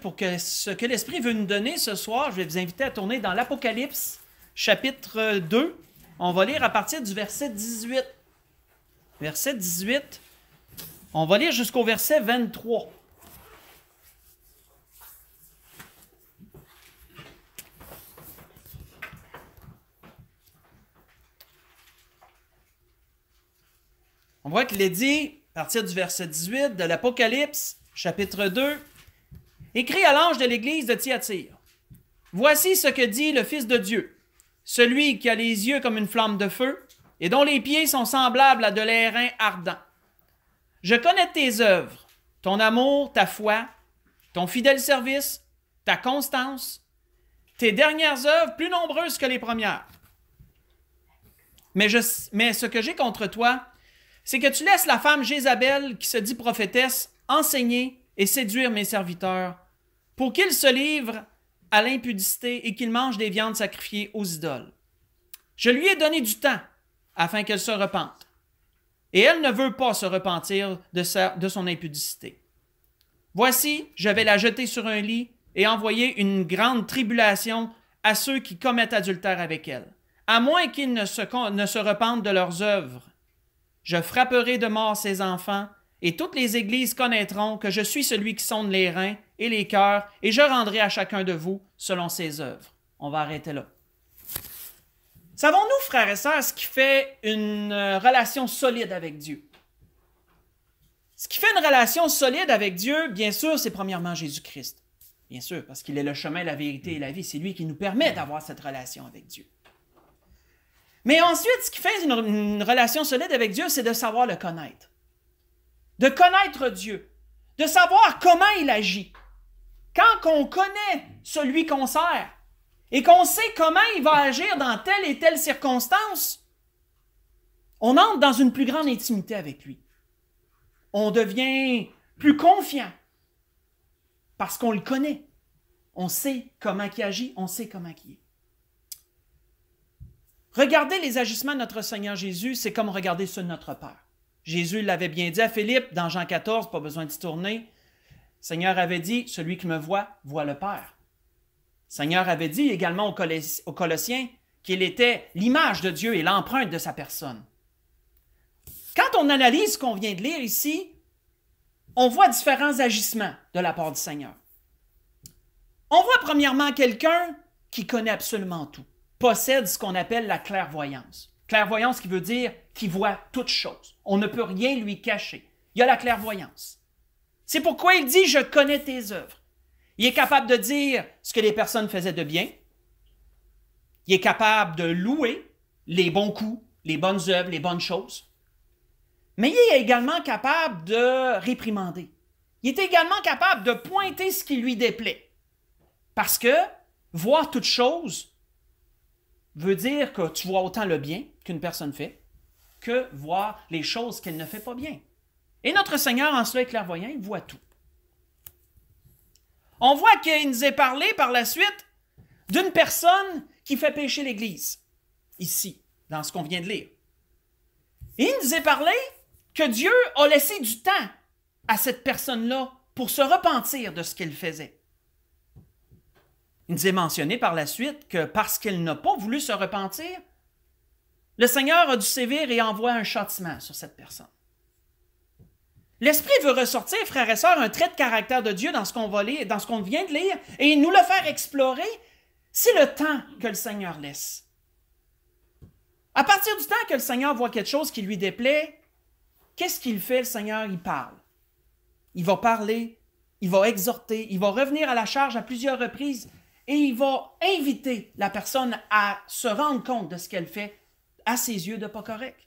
Pour que ce que l'Esprit veut nous donner ce soir, je vais vous inviter à tourner dans l'Apocalypse, chapitre 2. On va lire à partir du verset 18. Verset 18. On va lire jusqu'au verset 23. On voit qu'il est dit, à partir du verset 18 de l'Apocalypse, chapitre 2, « Écrit à l'ange de l'église de Thyatire. Voici ce que dit le Fils de Dieu, celui qui a les yeux comme une flamme de feu et dont les pieds sont semblables à de l'airain ardent. Je connais tes œuvres, ton amour, ta foi, ton fidèle service, ta constance, tes dernières œuvres plus nombreuses que les premières. Mais ce que j'ai contre toi, c'est que tu laisses la femme Jézabel, qui se dit prophétesse, enseigner et séduire mes serviteurs, pour qu'ils se livrent à l'impudicité et qu'ils mangent des viandes sacrifiées aux idoles. Je lui ai donné du temps, afin qu'elle se repente. Et elle ne veut pas se repentir de son impudicité. Voici, je vais la jeter sur un lit et envoyer une grande tribulation à ceux qui commettent adultère avec elle, à moins qu'ils ne se repentent de leurs œuvres. Je frapperai de mort ses enfants, et toutes les églises connaîtront que je suis celui qui sonde les reins et les cœurs, et je rendrai à chacun de vous selon ses œuvres. » On va arrêter là. Savons-nous, frères et sœurs, ce qui fait une relation solide avec Dieu? Ce qui fait une relation solide avec Dieu, bien sûr, c'est premièrement Jésus-Christ. Bien sûr, parce qu'il est le chemin, la vérité et la vie. C'est lui qui nous permet d'avoir cette relation avec Dieu. Mais ensuite, ce qui fait une relation solide avec Dieu, c'est de savoir le connaître. De connaître Dieu. De savoir comment il agit. Quand on connaît celui qu'on sert et qu'on sait comment il va agir dans telle et telle circonstance, on entre dans une plus grande intimité avec lui. On devient plus confiant parce qu'on le connaît. On sait comment il agit, on sait comment il est. Regarder les agissements de notre Seigneur Jésus, c'est comme regarder ceux de notre Père. Jésus l'avait bien dit à Philippe dans Jean 14, pas besoin d'y tourner. Le Seigneur avait dit, celui qui me voit le Père. Le Seigneur avait dit également aux Colossiens qu'il était l'image de Dieu et l'empreinte de sa personne. Quand on analyse ce qu'on vient de lire ici, on voit différents agissements de la part du Seigneur. On voit premièrement quelqu'un qui connaît absolument tout, possède ce qu'on appelle la clairvoyance. Clairvoyance qui veut dire qu'il voit toutes choses. On ne peut rien lui cacher. Il y a la clairvoyance. C'est pourquoi il dit « Je connais tes œuvres ». Il est capable de dire ce que les personnes faisaient de bien. Il est capable de louer les bons coups, les bonnes œuvres, les bonnes choses. Mais il est également capable de réprimander. Il est également capable de pointer ce qui lui déplaît. Parce que voir toutes choses veut dire que tu vois autant le bien qu'une personne fait que voir les choses qu'elle ne fait pas bien. Et notre Seigneur, en cela est clairvoyant, il voit tout. On voit qu'il nous est parlé par la suite d'une personne qui fait pécher l'Église, ici, dans ce qu'on vient de lire. Et il nous est parlé que Dieu a laissé du temps à cette personne-là pour se repentir de ce qu'elle faisait. Il nous est mentionné par la suite que parce qu'elle n'a pas voulu se repentir, le Seigneur a dû sévir et envoie un châtiment sur cette personne. L'Esprit veut ressortir, frères et sœurs, un trait de caractère de Dieu dans ce qu'on va lire, dans ce qu'on vient de lire, et nous le faire explorer. C'est le temps que le Seigneur laisse. À partir du temps que le Seigneur voit quelque chose qui lui déplaît, qu'est-ce qu'il fait, le Seigneur? Il parle. Il va parler, il va exhorter, il va revenir à la charge à plusieurs reprises, et il va inviter la personne à se rendre compte de ce qu'elle fait à ses yeux de pas correct.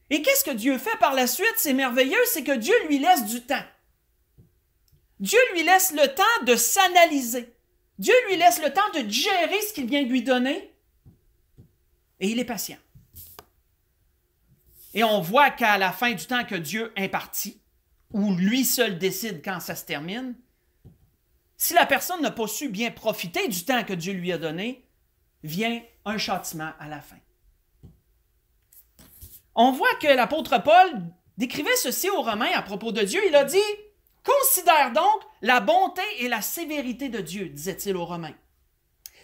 Et qu'est-ce que Dieu fait par la suite? C'est merveilleux, c'est que Dieu lui laisse du temps. Dieu lui laisse le temps de s'analyser. Dieu lui laisse le temps de digérer ce qu'il vient de lui donner. Et il est patient. Et on voit qu'à la fin du temps que Dieu impartit, ou lui seul décide quand ça se termine, si la personne n'a pas su bien profiter du temps que Dieu lui a donné, vient un châtiment à la fin. On voit que l'apôtre Paul décrivait ceci aux Romains à propos de Dieu. Il a dit Considère donc la bonté et la sévérité de Dieu, disait-il aux Romains.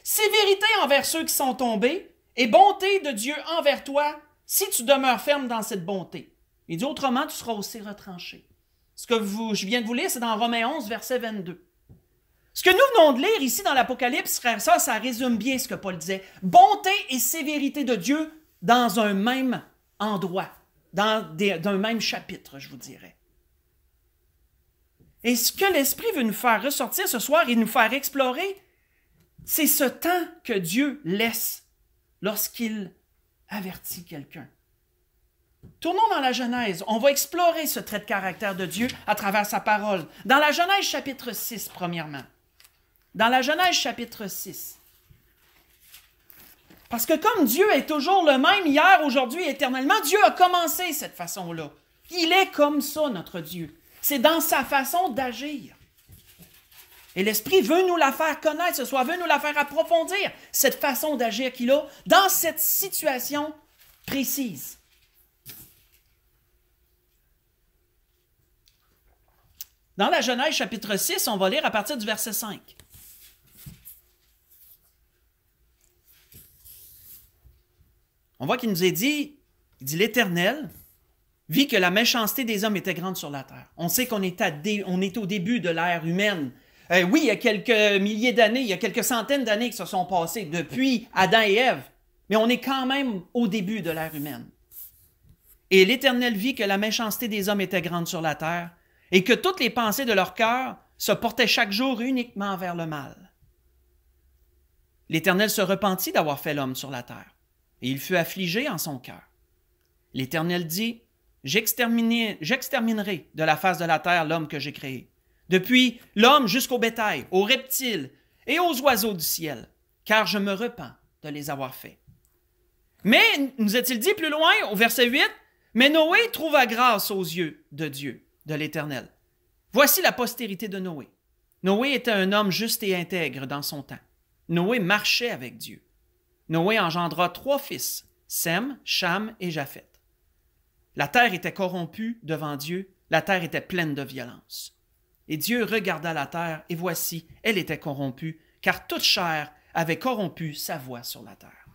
Sévérité envers ceux qui sont tombés et bonté de Dieu envers toi si tu demeures ferme dans cette bonté. Il dit autrement, tu seras aussi retranché. Ce que je viens de vous lire, c'est dans Romains 11, verset 22. Ce que nous venons de lire ici dans l'Apocalypse, frère, ça résume bien ce que Paul disait. Bonté et sévérité de Dieu dans un même endroit, dans un même chapitre, je vous dirais. Et ce que l'Esprit veut nous faire ressortir ce soir et nous faire explorer, c'est ce temps que Dieu laisse lorsqu'il avertit quelqu'un. Tournons dans la Genèse. On va explorer ce trait de caractère de Dieu à travers sa parole. Dans la Genèse chapitre 6, premièrement. Dans la Genèse chapitre 6. Parce que comme Dieu est toujours le même hier, aujourd'hui, éternellement, Dieu a commencé cette façon-là. Il est comme ça, notre Dieu. C'est dans sa façon d'agir. Et l'Esprit veut nous la faire connaître ce soir, veut nous la faire approfondir, cette façon d'agir qu'il a dans cette situation précise. Dans la Genèse chapitre 6, on va lire à partir du verset 5. On voit qu'il nous est dit, il dit l'Éternel vit que la méchanceté des hommes était grande sur la terre. On sait qu'on est au début de l'ère humaine. Oui, il y a quelques milliers d'années, il y a quelques centaines d'années qui se sont passées depuis Adam et Ève, mais on est quand même au début de l'ère humaine. Et l'Éternel vit que la méchanceté des hommes était grande sur la terre et que toutes les pensées de leur cœur se portaient chaque jour uniquement vers le mal. L'Éternel se repentit d'avoir fait l'homme sur la terre, et il fut affligé en son cœur. L'Éternel dit, « J'exterminerai de la face de la terre l'homme que j'ai créé, depuis l'homme jusqu'au bétail, aux reptiles et aux oiseaux du ciel, car je me repens de les avoir faits. » Mais, nous est-il dit plus loin, au verset 8, « Mais Noé trouva grâce aux yeux de Dieu, de l'Éternel. Voici la postérité de Noé. Noé était un homme juste et intègre dans son temps. Noé marchait avec Dieu. Noé engendra 3 fils, Sem, Cham et Japheth. La terre était corrompue devant Dieu, la terre était pleine de violence. Et Dieu regarda la terre, et voici, elle était corrompue, car toute chair avait corrompu sa voie sur la terre.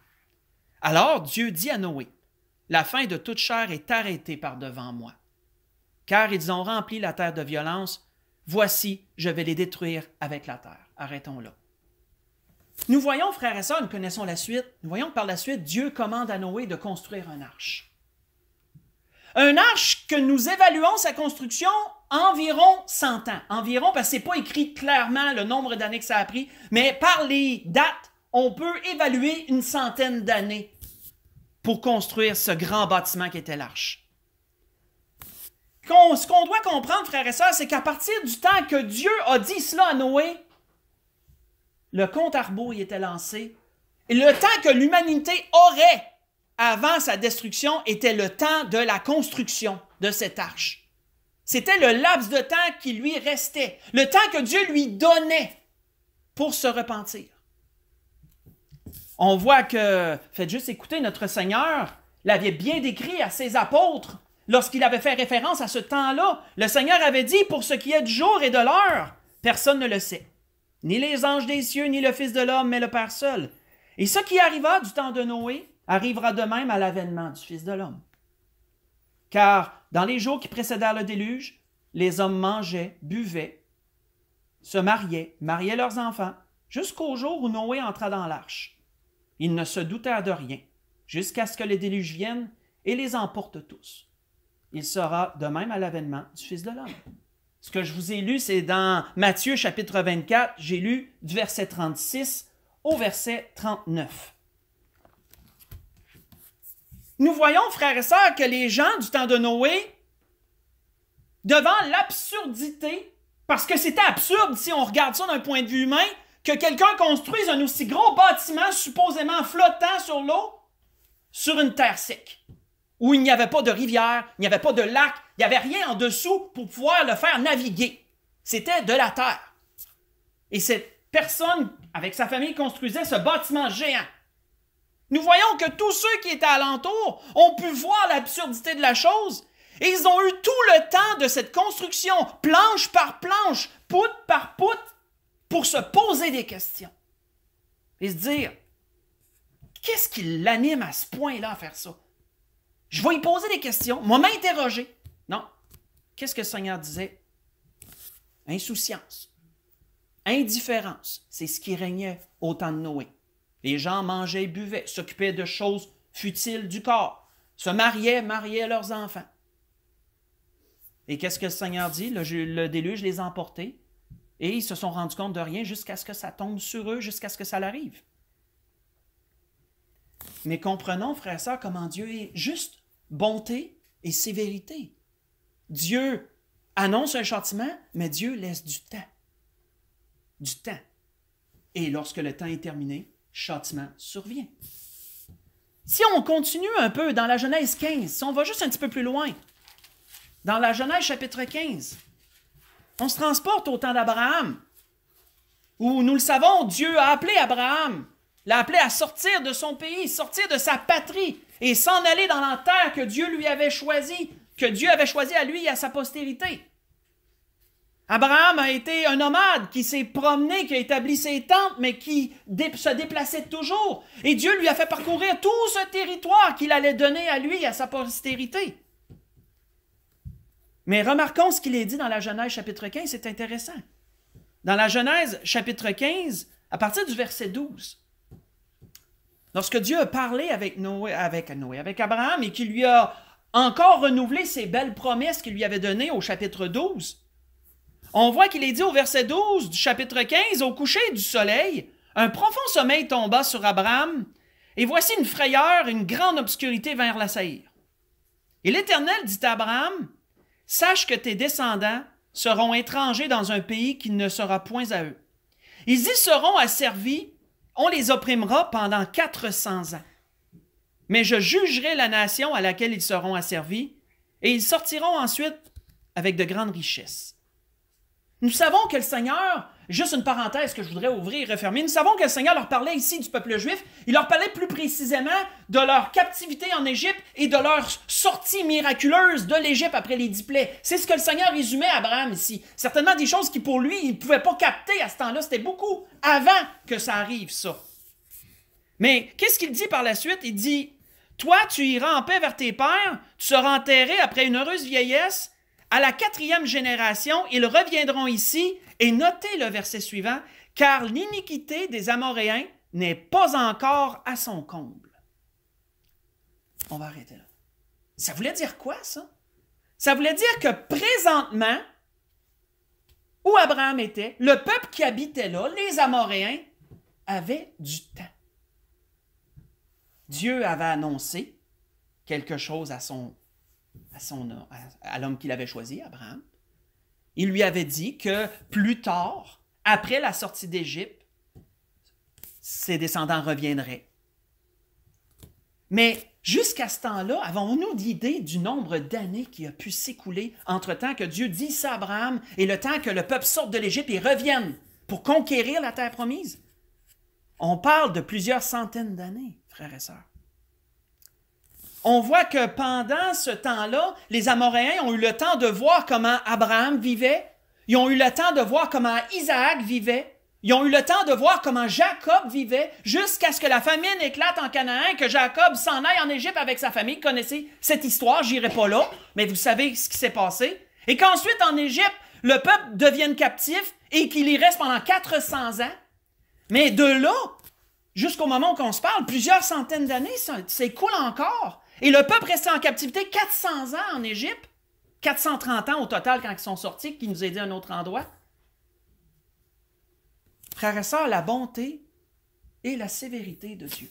Alors Dieu dit à Noé, « La fin de toute chair est arrêtée par devant moi. Car ils ont rempli la terre de violence, voici, je vais les détruire avec la terre. » Arrêtons là. Nous voyons, frères et sœurs, nous connaissons la suite, nous voyons que par la suite, Dieu commande à Noé de construire un arche. Un arche que nous évaluons sa construction environ 100 ans. Environ, parce que ce n'est pas écrit clairement le nombre d'années que ça a pris, mais par les dates, on peut évaluer une 100aine d'années pour construire ce grand bâtiment qui était l'arche. Ce qu'on doit comprendre, frères et sœurs, c'est qu'à partir du temps que Dieu a dit cela à Noé, le compte à rebours y était lancé, et le temps que l'humanité aurait avant sa destruction était le temps de la construction de cette arche. C'était le laps de temps qui lui restait, le temps que Dieu lui donnait pour se repentir. On voit que, faites juste écouter, notre Seigneur l'avait bien décrit à ses apôtres lorsqu'il avait fait référence à ce temps-là. Le Seigneur avait dit, pour ce qui est du jour et de l'heure, personne ne le sait. Ni les anges des cieux, ni le Fils de l'homme, mais le Père seul. Et ce qui arriva du temps de Noé arrivera de même à l'avènement du Fils de l'homme. Car dans les jours qui précédèrent le déluge, les hommes mangeaient, buvaient, se mariaient leurs enfants, jusqu'au jour où Noé entra dans l'arche. Ils ne se doutèrent de rien, jusqu'à ce que le déluge vienne et les emporte tous. Il sera de même à l'avènement du Fils de l'homme. Ce que je vous ai lu, c'est dans Matthieu chapitre 24, j'ai lu du verset 36 au verset 39. Nous voyons, frères et sœurs, que les gens du temps de Noé, devant l'absurdité, parce que c'était absurde si on regarde ça d'un point de vue humain, que quelqu'un construise un aussi gros bâtiment supposément flottant sur l'eau, sur une terre sec, où il n'y avait pas de rivière, il n'y avait pas de lac, il n'y avait rien en dessous pour pouvoir le faire naviguer. C'était de la terre. Et cette personne, avec sa famille, construisait ce bâtiment géant. Nous voyons que tous ceux qui étaient alentour ont pu voir l'absurdité de la chose Et ils ont eu tout le temps de cette construction, planche par planche, poutre par poutre, pour se poser des questions. Et se dire, qu'est-ce qui l'anime à ce point-là à faire ça? Je vais y poser des questions, moi m'interroger. Non. Qu'est-ce que le Seigneur disait? Insouciance. Indifférence. C'est ce qui régnait au temps de Noé. Les gens mangeaient et buvaient, s'occupaient de choses futiles du corps, se mariaient leurs enfants. Et qu'est-ce que le Seigneur dit? Le déluge les a emportés et ils se sont rendus compte de rien jusqu'à ce que ça tombe sur eux, jusqu'à ce que ça l'arrive. Mais comprenons, frères et sœurs, comment Dieu est juste bonté et sévérité. Dieu annonce un châtiment, mais Dieu laisse du temps. Du temps. Et lorsque le temps est terminé, châtiment survient. Si on continue un peu dans la Genèse 15, si on va juste un petit peu plus loin, dans la Genèse chapitre 15, on se transporte au temps d'Abraham, où nous le savons, Dieu a appelé Abraham, l'a appelé à sortir de son pays, sortir de sa patrie et s'en aller dans la terre que Dieu lui avait choisie, que Dieu avait choisi à lui et à sa postérité. Abraham a été un nomade qui s'est promené, qui a établi ses tentes, mais qui se déplaçait toujours. Et Dieu lui a fait parcourir tout ce territoire qu'il allait donner à lui et à sa postérité. Mais remarquons ce qu'il est dit dans la Genèse chapitre 15, c'est intéressant. Dans la Genèse chapitre 15, à partir du verset 12, lorsque Dieu a parlé avec Abraham et qu'il lui a encore renouvelé ses belles promesses qu'il lui avait données au chapitre 12, on voit qu'il est dit au verset 12 du chapitre 15, « Au coucher du soleil, un profond sommeil tomba sur Abraham, et voici une frayeur, une grande obscurité vers l'assaillir. Et l'Éternel dit à Abraham, « Sache que tes descendants seront étrangers dans un pays qui ne sera point à eux. Ils y seront asservis, on les opprimera pendant 400 ans. Mais je jugerai la nation à laquelle ils seront asservis, et ils sortiront ensuite avec de grandes richesses. » Nous savons que le Seigneur, juste une parenthèse que je voudrais ouvrir et refermer, nous savons que le Seigneur leur parlait ici du peuple juif, il leur parlait plus précisément de leur captivité en Égypte et de leur sortie miraculeuse de l'Égypte après les 10 plaies. C'est ce que le Seigneur résumait à Abraham ici. Certainement des choses qui pour lui, il ne pouvait pas capter à ce temps-là, c'était beaucoup avant que ça arrive ça. Mais qu'est-ce qu'il dit par la suite? Il dit, « Toi, tu iras en paix vers tes pères, tu seras enterré après une heureuse vieillesse, à la 4e génération, ils reviendront ici, et notez le verset suivant, « Car l'iniquité des Amoréens n'est pas encore à son comble. » On va arrêter là. Ça voulait dire quoi, ça? Ça voulait dire que présentement, où Abraham était, le peuple qui habitait là, les Amoréens, avait du temps. Dieu avait annoncé quelque chose à l'homme qu'il avait choisi, Abraham. Il lui avait dit que plus tard, après la sortie d'Égypte, ses descendants reviendraient. Mais jusqu'à ce temps-là, avons-nous d'idée du nombre d'années qui a pu s'écouler entre le temps que Dieu dit ça à Abraham et le temps que le peuple sorte de l'Égypte et revienne pour conquérir la terre promise? On parle de plusieurs centaines d'années, frères et sœurs. On voit que pendant ce temps-là, les Amoréens ont eu le temps de voir comment Abraham vivait, ils ont eu le temps de voir comment Isaac vivait, ils ont eu le temps de voir comment Jacob vivait, jusqu'à ce que la famine éclate en Canaan, que Jacob s'en aille en Égypte avec sa famille. Vous connaissez cette histoire, je n'irai pas là, mais vous savez ce qui s'est passé. Et qu'ensuite, en Égypte, le peuple devienne captif et qu'il y reste pendant 400 ans. Mais de là, jusqu'au moment où on se parle, plusieurs centaines d'années, ça s'écoule encore. Et le peuple restait en captivité 400 ans en Égypte, 430 ans au total quand ils sont sortis, qui nous a dit à un autre endroit. Frères et sœurs, la bonté et la sévérité de Dieu.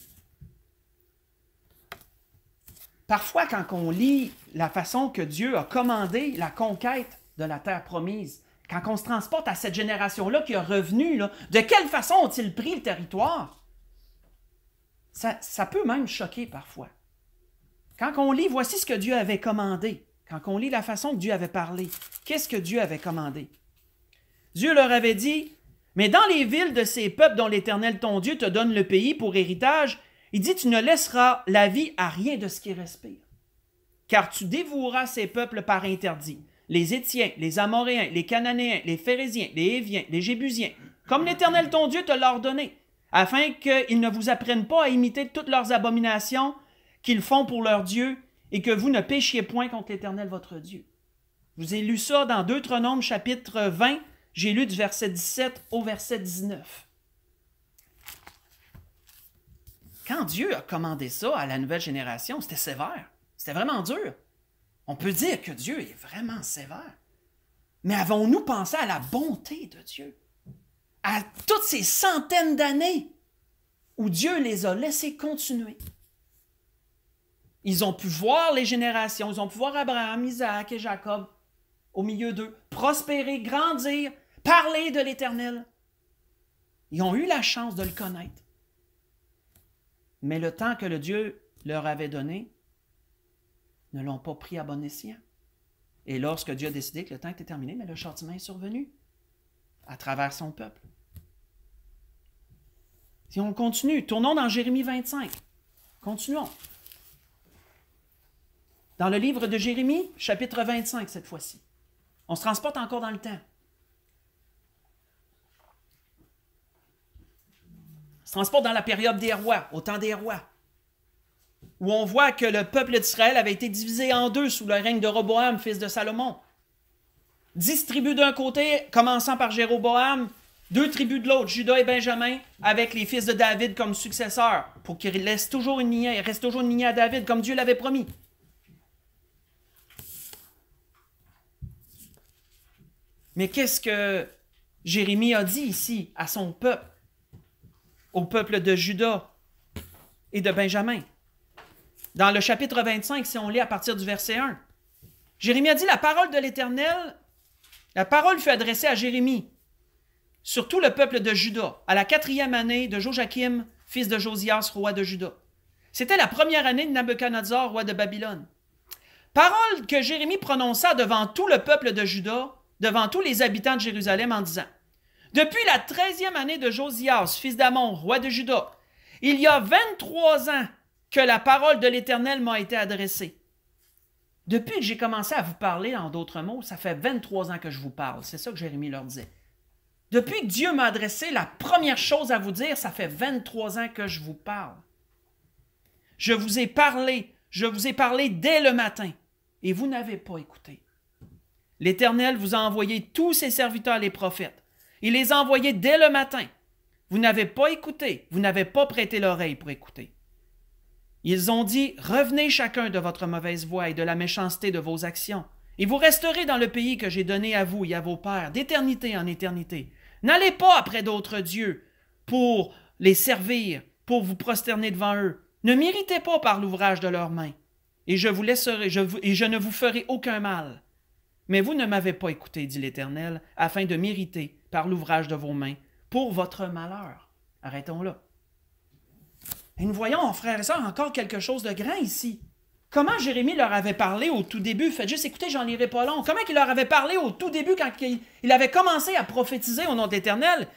Parfois, quand on lit la façon que Dieu a commandé la conquête de la terre promise, quand on se transporte à cette génération-là qui est revenue, là, de quelle façon ont-ils pris le territoire? Ça peut même choquer parfois. Quand on lit, voici ce que Dieu avait commandé. Quand on lit la façon que Dieu avait parlé, qu'est-ce que Dieu avait commandé? Dieu leur avait dit, « Mais dans les villes de ces peuples dont l'Éternel ton Dieu te donne le pays pour héritage, il dit, tu ne laisseras la vie à rien de ce qui respire. » car tu dévoueras ces peuples par interdit. Les Étiens, les Amoréens, les Cananéens, les Phérésiens, les Héviens, les Jébusiens, comme l'Éternel ton Dieu te l'a ordonné, afin qu'ils ne vous apprennent pas à imiter toutes leurs abominations qu'ils font pour leur Dieu, et que vous ne péchiez point contre l'Éternel votre Dieu. Je vous ai lu ça dans Deutéronome chapitre 20, j'ai lu du verset 17 au verset 19. Quand Dieu a commandé ça à la nouvelle génération, c'était sévère, c'était vraiment dur. On peut dire que Dieu est vraiment sévère. Mais avons-nous pensé à la bonté de Dieu? À toutes ces centaines d'années où Dieu les a laissés continuer. Ils ont pu voir les générations, ils ont pu voir Abraham, Isaac et Jacob au milieu d'eux, prospérer, grandir, parler de l'Éternel. Ils ont eu la chance de le connaître. Mais le temps que le Dieu leur avait donné, ne l'ont pas pris à bon escient. Et lorsque Dieu a décidé que le temps était terminé, mais le châtiment est survenu à travers son peuple. Si on continue, tournons dans Jérémie 25. Continuons. Dans le livre de Jérémie, chapitre 25 cette fois-ci. On se transporte encore dans le temps. On se transporte dans la période des rois, au temps des rois, où on voit que le peuple d'Israël avait été divisé en deux sous le règne de Roboam, fils de Salomon. 10 tribus d'un côté, commençant par Jéroboam, 2 tribus de l'autre, Juda et Benjamin, avec les fils de David comme successeurs, pour qu'il reste toujours une lignée à David, comme Dieu l'avait promis. Mais qu'est-ce que Jérémie a dit ici à son peuple, au peuple de Juda et de Benjamin? Dans le chapitre 25, si on lit à partir du verset 1, Jérémie a dit, la parole de l'Éternel, la parole fut adressée à Jérémie, sur tout le peuple de Juda, à la 4e année de Joachim, fils de Josias, roi de Juda. C'était la première année de Nabuchodonosor, roi de Babylone. Parole que Jérémie prononça devant tout le peuple de Juda, devant tous les habitants de Jérusalem, en disant, depuis la 13e année de Josias, fils d'Amon, roi de Juda, il y a 23 ans que la parole de l'Éternel m'a été adressée. Depuis que j'ai commencé à vous parler, en d'autres mots, ça fait 23 ans que je vous parle. C'est ça que Jérémie leur disait. Depuis que Dieu m'a adressé, la première chose à vous dire, ça fait 23 ans que je vous parle. Je vous ai parlé dès le matin, et vous n'avez pas écouté. L'Éternel vous a envoyé tous ses serviteurs les prophètes. Il les a envoyés dès le matin. Vous n'avez pas écouté, vous n'avez pas prêté l'oreille pour écouter. Ils ont dit, revenez chacun de votre mauvaise voie et de la méchanceté de vos actions, et vous resterez dans le pays que j'ai donné à vous et à vos pères, d'éternité en éternité. N'allez pas après d'autres dieux pour les servir, pour vous prosterner devant eux. Ne m'irritez pas par l'ouvrage de leurs mains, et je vous laisserai, et je ne vous ferai aucun mal. Mais vous ne m'avez pas écouté, dit l'Éternel, afin de m'irriter par l'ouvrage de vos mains, pour votre malheur. Arrêtons là. Et nous voyons, frères et sœurs, encore quelque chose de grand ici. Comment Jérémie leur avait parlé au tout début? Faites juste écouter, j'en lirai pas long. Comment il leur avait parlé au tout début quand il avait commencé à prophétiser au nom de l'Éternel?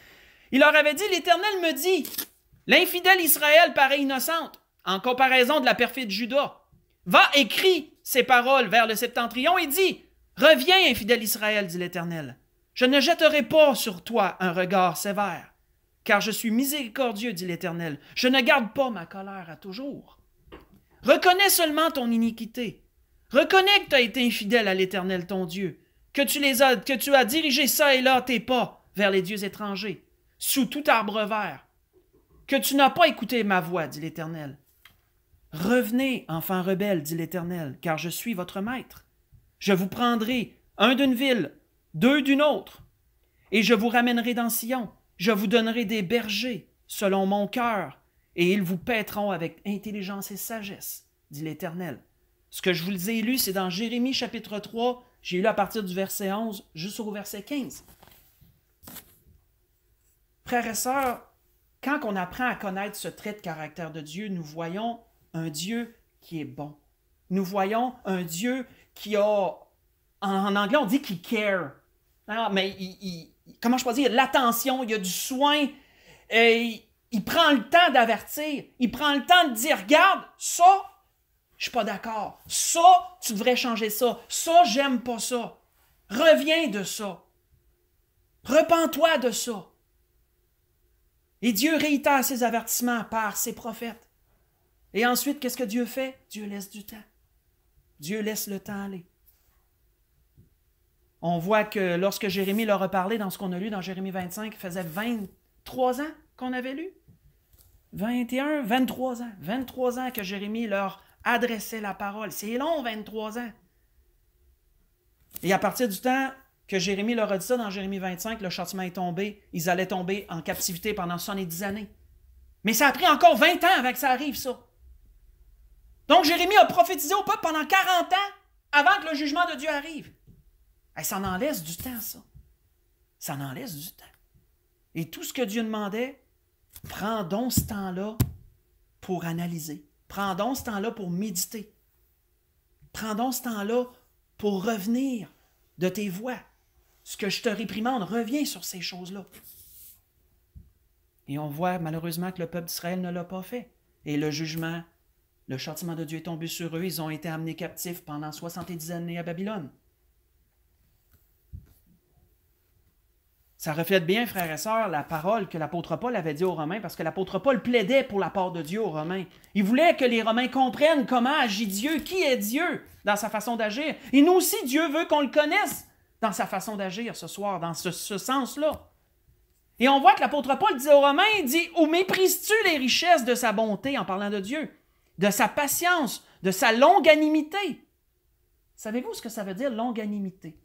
Il leur avait dit, l'Éternel me dit, l'infidèle Israël paraît innocente, en comparaison de la perfide Juda. Va, écris ces paroles vers le septentrion et dis, reviens, infidèle Israël, dit l'Éternel. Je ne jetterai pas sur toi un regard sévère. Car je suis miséricordieux, dit l'Éternel. Je ne garde pas ma colère à toujours. Reconnais seulement ton iniquité. Reconnais que tu as été infidèle à l'Éternel ton Dieu, que tu as dirigé ça et là tes pas vers les dieux étrangers, sous tout arbre vert, que tu n'as pas écouté ma voix, dit l'Éternel. Revenez, enfants rebelles, dit l'Éternel, car je suis votre maître. Je vous prendrai, un d'une ville, 2 d'une autre, et je vous ramènerai dans Sion. Je vous donnerai des bergers selon mon cœur, et ils vous paîtront avec intelligence et sagesse, dit l'Éternel. Ce que je vous ai lu, c'est dans Jérémie chapitre 3, j'ai lu à partir du verset 11 jusqu'au verset 15. Frères et sœurs, quand on apprend à connaître ce trait de caractère de Dieu, nous voyons un Dieu qui est bon. Nous voyons un Dieu qui a, en anglais on dit qu'il care, mais comment je peux dire, l'attention, il y a du soin, et il prend le temps d'avertir, il prend le temps de dire, regarde, ça, je suis pas d'accord. Ça, tu devrais changer ça. Ça, j'aime pas ça. Reviens de ça. Repens-toi de ça. Et Dieu réitère ses avertissements par ses prophètes. Et ensuite, qu'est-ce que Dieu fait? Dieu laisse du temps. Dieu laisse le temps aller. On voit que lorsque Jérémie leur a parlé dans ce qu'on a lu dans Jérémie 25, il faisait 23 ans qu'on avait lu. 21, 23 ans. 23 ans que Jérémie leur adressait la parole. C'est long, 23 ans. Et à partir du temps que Jérémie leur a dit ça dans Jérémie 25, le châtiment est tombé. Ils allaient tomber en captivité pendant 70 années. Mais ça a pris encore 20 ans avant que ça arrive, ça. Donc Jérémie a prophétisé au peuple pendant 40 ans avant que le jugement de Dieu arrive. Et ça en laisse du temps, ça. Ça en laisse du temps. Et tout ce que Dieu demandait, prends donc ce temps-là pour analyser. Prends donc ce temps-là pour méditer. Prends donc ce temps-là pour revenir de tes voies. Ce que je te réprimande, reviens sur ces choses-là. Et on voit malheureusement que le peuple d'Israël ne l'a pas fait. Et le jugement, le châtiment de Dieu est tombé sur eux. Ils ont été amenés captifs pendant 70 années à Babylone. Ça reflète bien, frères et sœurs, la parole que l'apôtre Paul avait dit aux Romains, parce que l'apôtre Paul plaidait pour la part de Dieu aux Romains. Il voulait que les Romains comprennent comment agit Dieu, qui est Dieu dans sa façon d'agir. Et nous aussi, Dieu veut qu'on le connaisse dans sa façon d'agir ce soir, dans ce sens-là. Et on voit que l'apôtre Paul dit aux Romains, il dit « Où méprises-tu les richesses de sa bonté » en parlant de Dieu, de sa patience, de sa longanimité. Savez-vous ce que ça veut dire, longanimité?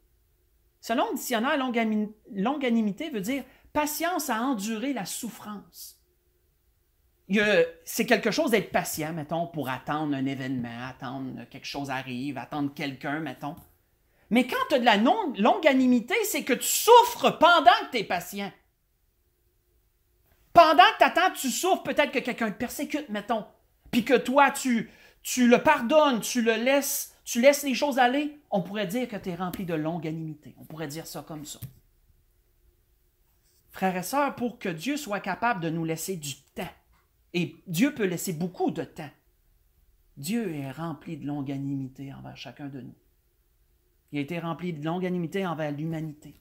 Selon le dictionnaire, longanimité veut dire patience à endurer la souffrance. C'est quelque chose d'être patient, mettons, pour attendre un événement, attendre que quelque chose arrive, attendre quelqu'un, mettons. Mais quand tu as de la longanimité, c'est que tu souffres pendant que tu es patient. Pendant que tu attends, tu souffres, peut-être que quelqu'un te persécute, mettons. Puis que toi, tu le pardonnes, tu laisses les choses aller, on pourrait dire que tu es rempli de longanimité. On pourrait dire ça comme ça. Frères et sœurs, pour que Dieu soit capable de nous laisser du temps, et Dieu peut laisser beaucoup de temps, Dieu est rempli de longanimité envers chacun de nous. Il a été rempli de longanimité envers l'humanité,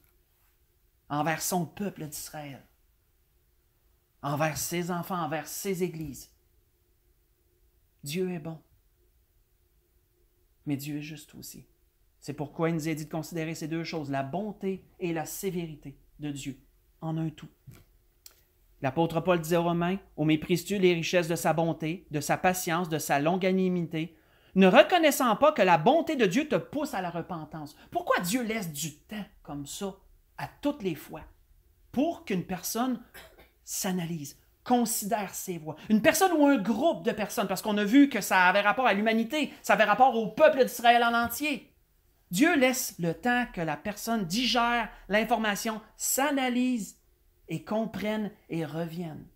envers son peuple d'Israël, envers ses enfants, envers ses églises. Dieu est bon. Mais Dieu est juste aussi. C'est pourquoi il nous est dit de considérer ces deux choses, la bonté et la sévérité de Dieu, en un tout. L'apôtre Paul disait aux Romains, « Ô méprises-tu les richesses de sa bonté, de sa patience, de sa longanimité, ne reconnaissant pas que la bonté de Dieu te pousse à la repentance. » Pourquoi Dieu laisse du temps comme ça à toutes les fois? Pour qu'une personne s'analyse, considère ses voies. Une personne ou un groupe de personnes, parce qu'on a vu que ça avait rapport à l'humanité, ça avait rapport au peuple d'Israël en entier. Dieu laisse le temps que la personne digère l'information, s'analyse et comprenne et revienne.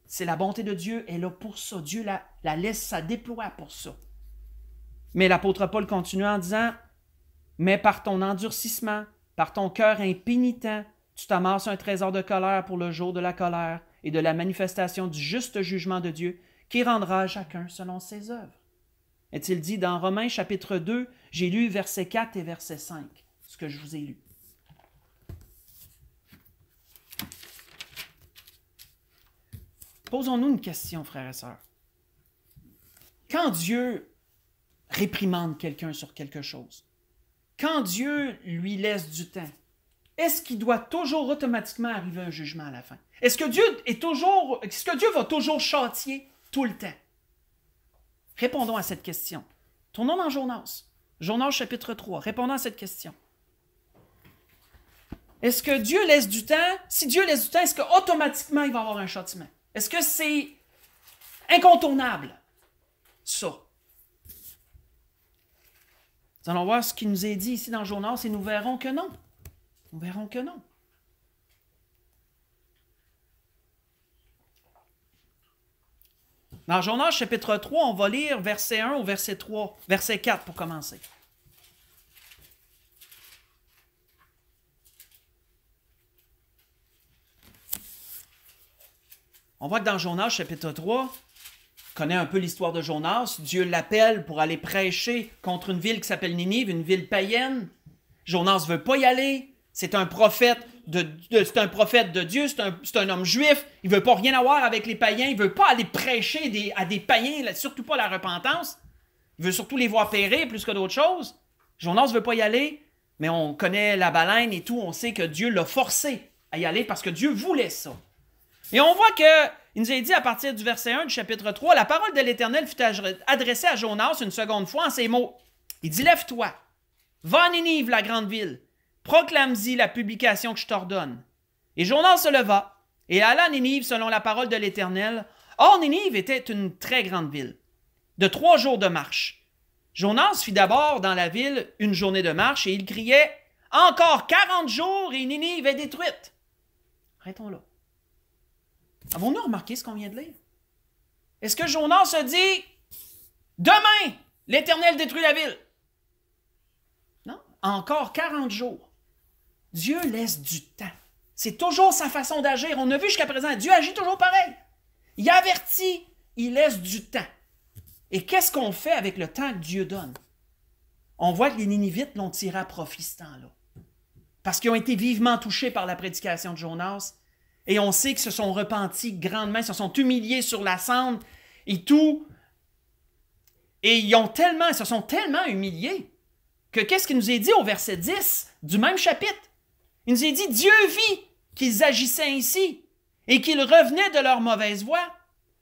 C'est la bonté de Dieu, elle est là pour ça. Dieu la laisse, ça déploie pour ça. Mais l'apôtre Paul continue en disant, « Mais par ton endurcissement, par ton cœur impénitent, tu t'amasses un trésor de colère pour le jour de la colère et de la manifestation du juste jugement de Dieu, qui rendra à chacun selon ses œuvres. » Est-il dit dans Romains chapitre 2, j'ai lu versets 4 et verset 5, ce que je vous ai lu. Posons-nous une question, frères et sœurs. Quand Dieu réprimande quelqu'un sur quelque chose, quand Dieu lui laisse du temps, est-ce qu'il doit toujours automatiquement arriver un jugement à la fin? Est-ce que Dieu va toujours châtier tout le temps? Répondons à cette question. Tournons dans Jonas. Jonas chapitre 3. Répondons à cette question. Est-ce que Dieu laisse du temps? Si Dieu laisse du temps, est-ce qu'automatiquement il va y avoir un châtiment? Est-ce que c'est incontournable? Ça. Nous allons voir ce qui nous est dit ici dans Jonas et nous verrons que non. Nous verrons que non. Dans Jonas chapitre 3, on va lire verset 1 au verset 3, verset 4 pour commencer. On voit que dans Jonas chapitre 3, connaît un peu l'histoire de Jonas. Dieu l'appelle pour aller prêcher contre une ville qui s'appelle Ninive, une ville païenne. Jonas ne veut pas y aller. C'est un prophète de Dieu, c'est un homme juif. Il ne veut pas rien avoir avec les païens. Il ne veut pas aller prêcher à des païens, surtout pas la repentance. Il veut surtout les voir périr plus que d'autres choses. Jonas ne veut pas y aller, mais on connaît la baleine et tout. On sait que Dieu l'a forcé à y aller parce que Dieu voulait ça. Et on voit qu'il nous est dit à partir du verset 1 du chapitre 3, la parole de l'Éternel fut adressée à Jonas une seconde fois en ces mots. Il dit, lève-toi, va à Ninive, la grande ville, proclame-y la publication que je t'ordonne. Et Jonas se leva et alla à Ninive selon la parole de l'Éternel. Or, Ninive était une très grande ville, de 3 jours de marche. Jonas fit d'abord dans la ville une journée de marche et il criait, encore 40 jours et Ninive est détruite. Arrêtons là. Avons-nous remarqué ce qu'on vient de lire? Est-ce que Jonas se dit, demain, l'Éternel détruit la ville? Non, encore 40 jours. Dieu laisse du temps. C'est toujours sa façon d'agir. On a vu jusqu'à présent, Dieu agit toujours pareil. Il avertit, il laisse du temps. Et qu'est-ce qu'on fait avec le temps que Dieu donne? On voit que les Ninivites l'ont tiré à profit ce temps-là. Parce qu'ils ont été vivement touchés par la prédication de Jonas. Et on sait qu'ils se sont repentis grandement, ils se sont humiliés sur la cendre et tout. Et ils se sont tellement humiliés que qu'est-ce qu'il nous est dit au verset 10 du même chapitre? Il nous est dit, Dieu vit qu'ils agissaient ainsi et qu'ils revenaient de leur mauvaise voie.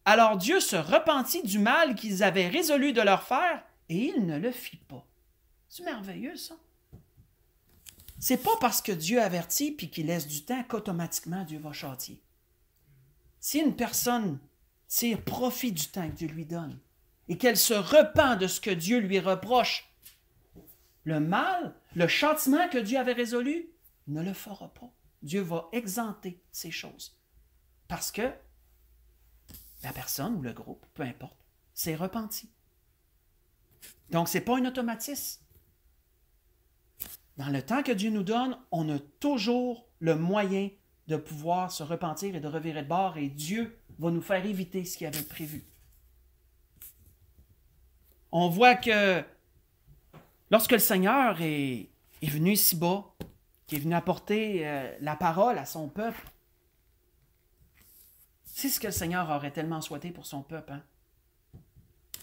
Alors Dieu se repentit du mal qu'ils avaient résolu de leur faire et il ne le fit pas. C'est merveilleux ça. C'est pas parce que Dieu avertit puis qu'il laisse du temps qu'automatiquement Dieu va châtier. Si une personne tire profit du temps que Dieu lui donne et qu'elle se repent de ce que Dieu lui reproche, le mal, le châtiment que Dieu avait résolu, ne le fera pas. Dieu va exempter ces choses. Parce que la personne ou le groupe, peu importe, s'est repenti. Donc, ce n'est pas un automatisme. Dans le temps que Dieu nous donne, on a toujours le moyen de pouvoir se repentir et de revirer de bord et Dieu va nous faire éviter ce qu'il avait prévu. On voit que lorsque le Seigneur est venu ici-bas, qui est venu apporter la parole à son peuple, c'est ce que le Seigneur aurait tellement souhaité pour son peuple. Hein?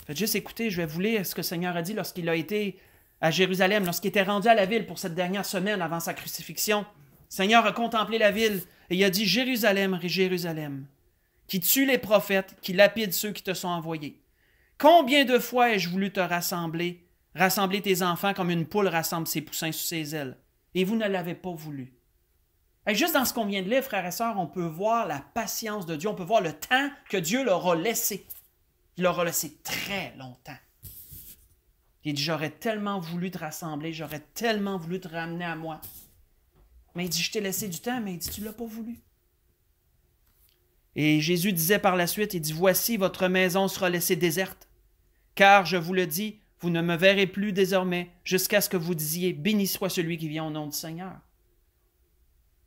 Faites juste écouter, je vais vous lire ce que le Seigneur a dit lorsqu'il a été à Jérusalem, lorsqu'il était rendu à la ville pour cette dernière semaine avant sa crucifixion. Le Seigneur a contemplé la ville et il a dit, Jérusalem, Jérusalem, qui tue les prophètes, qui lapide ceux qui te sont envoyés. Combien de fois ai-je voulu te rassembler tes enfants comme une poule rassemble ses poussins sous ses ailes, et vous ne l'avez pas voulu. Et juste dans ce qu'on vient de lire, frères et sœurs, on peut voir la patience de Dieu, on peut voir le temps que Dieu leur a laissé. Il leur a laissé très longtemps. Il dit, j'aurais tellement voulu te rassembler, j'aurais tellement voulu te ramener à moi. Mais il dit, je t'ai laissé du temps, mais il dit, tu ne l'as pas voulu. Et Jésus disait par la suite, il dit, voici, votre maison sera laissée déserte, car je vous le dis, vous ne me verrez plus désormais, jusqu'à ce que vous disiez, béni soit celui qui vient au nom du Seigneur.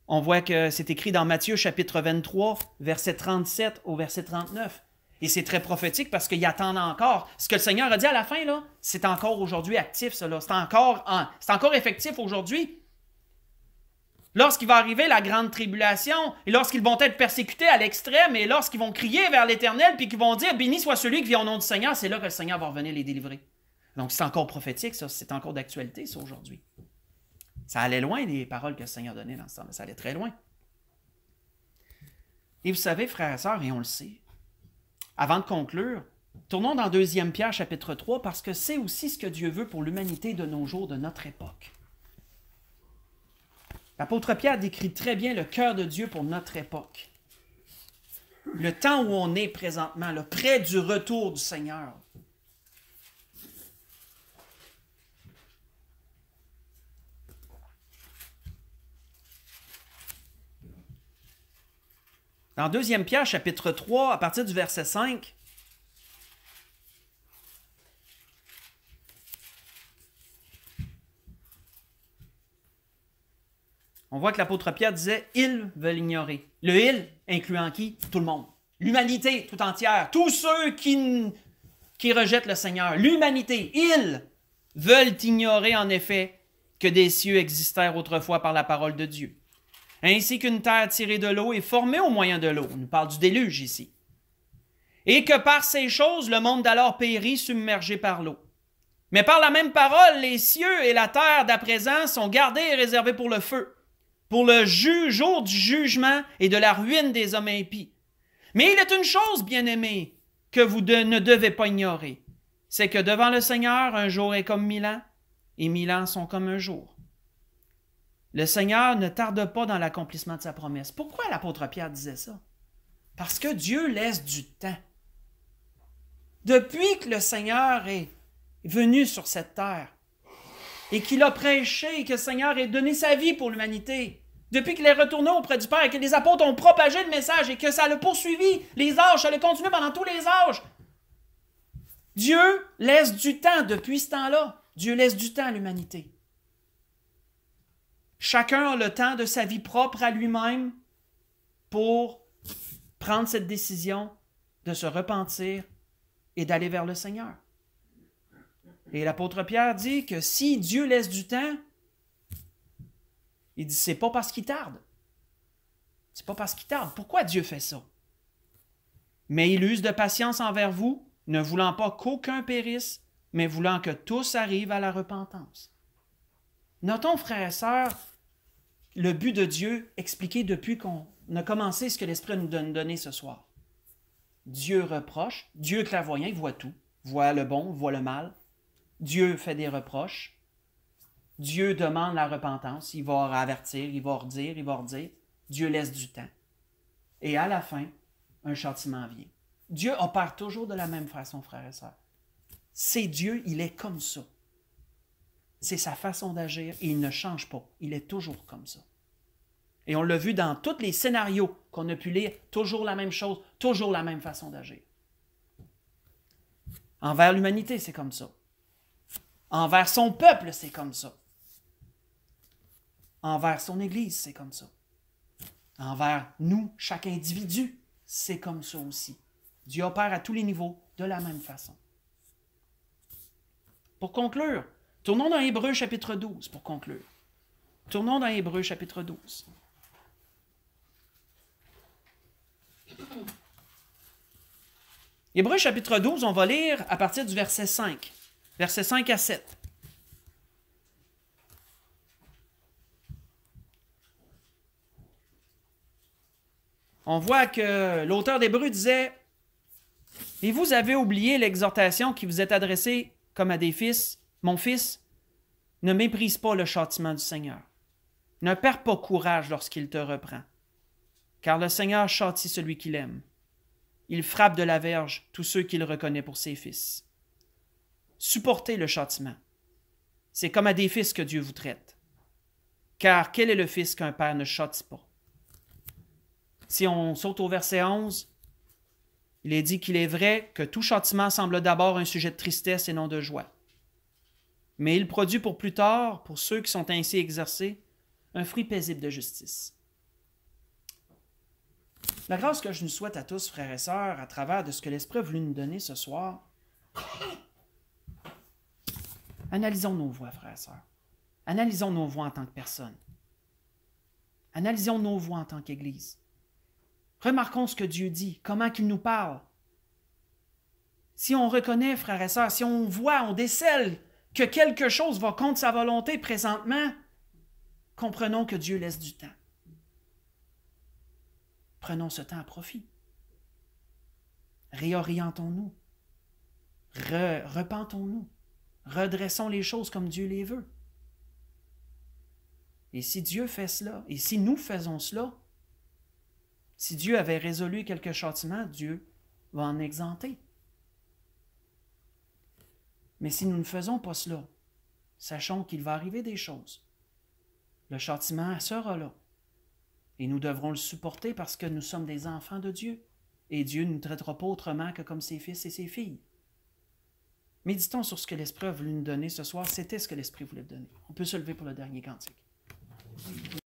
On voit que c'est écrit dans Matthieu chapitre 23, verset 37 au verset 39. Et c'est très prophétique parce qu'ils attendent encore. Ce que le Seigneur a dit à la fin, là, c'est encore aujourd'hui actif, cela. C'est encore effectif aujourd'hui. Lorsqu'il va arriver la grande tribulation, et lorsqu'ils vont être persécutés à l'extrême, et lorsqu'ils vont crier vers l'Éternel, puis qu'ils vont dire « Béni soit celui qui vient au nom du Seigneur », c'est là que le Seigneur va revenir les délivrer. Donc c'est encore prophétique, ça. C'est encore d'actualité, ça, aujourd'hui. Ça allait loin, les paroles que le Seigneur donnait dans ce temps, mais ça allait très loin. Et vous savez, frères et sœurs, et on le sait, avant de conclure, tournons dans 2 Pierre chapitre 3, parce que c'est aussi ce que Dieu veut pour l'humanité de nos jours, de notre époque. L'apôtre Pierre décrit très bien le cœur de Dieu pour notre époque. Le temps où on est présentement, là, près du retour du Seigneur. Dans 2 Pierre, chapitre 3, à partir du verset 5, on voit que l'apôtre Pierre disait « Ils veulent ignorer ». Le « ils » incluant qui? Tout le monde. l'humanité tout entière, tous ceux qui rejettent le Seigneur, l'humanité, ils veulent ignorer en effet que des cieux existèrent autrefois par la parole de Dieu, ainsi qu'une terre tirée de l'eau et formée au moyen de l'eau. On nous parle du déluge ici. Et que par ces choses, le monde d'alors périt, submergé par l'eau. Mais par la même parole, les cieux et la terre d'à présent sont gardés et réservés pour le feu, pour le jour du jugement et de la ruine des hommes impies. Mais il est une chose, bien-aimés, que vous ne devez pas ignorer, c'est que devant le Seigneur, un jour est comme 1000 ans, et 1000 ans sont comme un jour. Le Seigneur ne tarde pas dans l'accomplissement de sa promesse. Pourquoi l'apôtre Pierre disait ça? Parce que Dieu laisse du temps. Depuis que le Seigneur est venu sur cette terre et qu'il a prêché et que le Seigneur ait donné sa vie pour l'humanité, depuis qu'il est retourné auprès du Père et que les apôtres ont propagé le message et que ça l'a poursuivi, les âges, ça l'a continué pendant tous les âges, Dieu laisse du temps depuis ce temps-là. Dieu laisse du temps à l'humanité. Chacun a le temps de sa vie propre à lui-même pour prendre cette décision de se repentir et d'aller vers le Seigneur. Et l'apôtre Pierre dit que si Dieu laisse du temps, il dit c'est pas parce qu'il tarde. C'est pas parce qu'il tarde. Pourquoi Dieu fait ça? Mais il use de patience envers vous, ne voulant pas qu'aucun périsse, mais voulant que tous arrivent à la repentance. Notons, frères et sœurs, le but de Dieu expliqué depuis qu'on a commencé ce que l'Esprit nous a donné ce soir. Dieu reproche, Dieu clairvoyant, il voit tout, voit le bon, voit le mal. Dieu fait des reproches. Dieu demande la repentance, il va avertir, il va redire, il va redire. Dieu laisse du temps. Et à la fin, un châtiment vient. Dieu opère toujours de la même façon, frères et sœurs. C'est Dieu, il est comme ça. C'est sa façon d'agir et il ne change pas. Il est toujours comme ça. Et on l'a vu dans tous les scénarios qu'on a pu lire, toujours la même chose, toujours la même façon d'agir. Envers l'humanité, c'est comme ça. Envers son peuple, c'est comme ça. Envers son Église, c'est comme ça. Envers nous, chaque individu, c'est comme ça aussi. Dieu opère à tous les niveaux de la même façon. Pour conclure, tournons dans Hébreux chapitre 12 pour conclure. Tournons dans Hébreux chapitre 12. Hébreux chapitre 12, on va lire à partir du verset 5. Versets 5 à 7. On voit que l'auteur d'Hébreux disait « Et vous avez oublié l'exhortation qui vous est adressée comme à des fils. Mon fils, ne méprise pas le châtiment du Seigneur. Ne perds pas courage lorsqu'il te reprend. Car le Seigneur châtie celui qu'il aime. Il frappe de la verge tous ceux qu'il reconnaît pour ses fils. Supportez le châtiment. C'est comme à des fils que Dieu vous traite. Car quel est le fils qu'un père ne châtie pas? » Si on saute au verset 11, il est dit qu'il est vrai que tout châtiment semble d'abord un sujet de tristesse et non de joie. Mais il produit pour plus tard, pour ceux qui sont ainsi exercés, un fruit paisible de justice. La grâce que je nous souhaite à tous, frères et sœurs, à travers de ce que l'Esprit a voulu nous donner ce soir, analysons nos voix, frères et sœurs. Analysons nos voix en tant que personnes. Analysons nos voix en tant qu'Église. Remarquons ce que Dieu dit, comment qu'il nous parle. Si on reconnaît, frères et sœurs, si on voit, on décèle que quelque chose va contre sa volonté présentement, comprenons que Dieu laisse du temps. Prenons ce temps à profit. Réorientons-nous. Repentons-nous. Redressons les choses comme Dieu les veut. Et si Dieu fait cela, et si nous faisons cela, si Dieu avait résolu quelque châtiment, Dieu va en exempter. Mais si nous ne faisons pas cela, sachons qu'il va arriver des choses. Le châtiment sera là. Et nous devrons le supporter parce que nous sommes des enfants de Dieu. Et Dieu ne nous traitera pas autrement que comme ses fils et ses filles. Méditons sur ce que l'Esprit a voulu nous donner ce soir. C'était ce que l'Esprit voulait donner. On peut se lever pour le dernier cantique.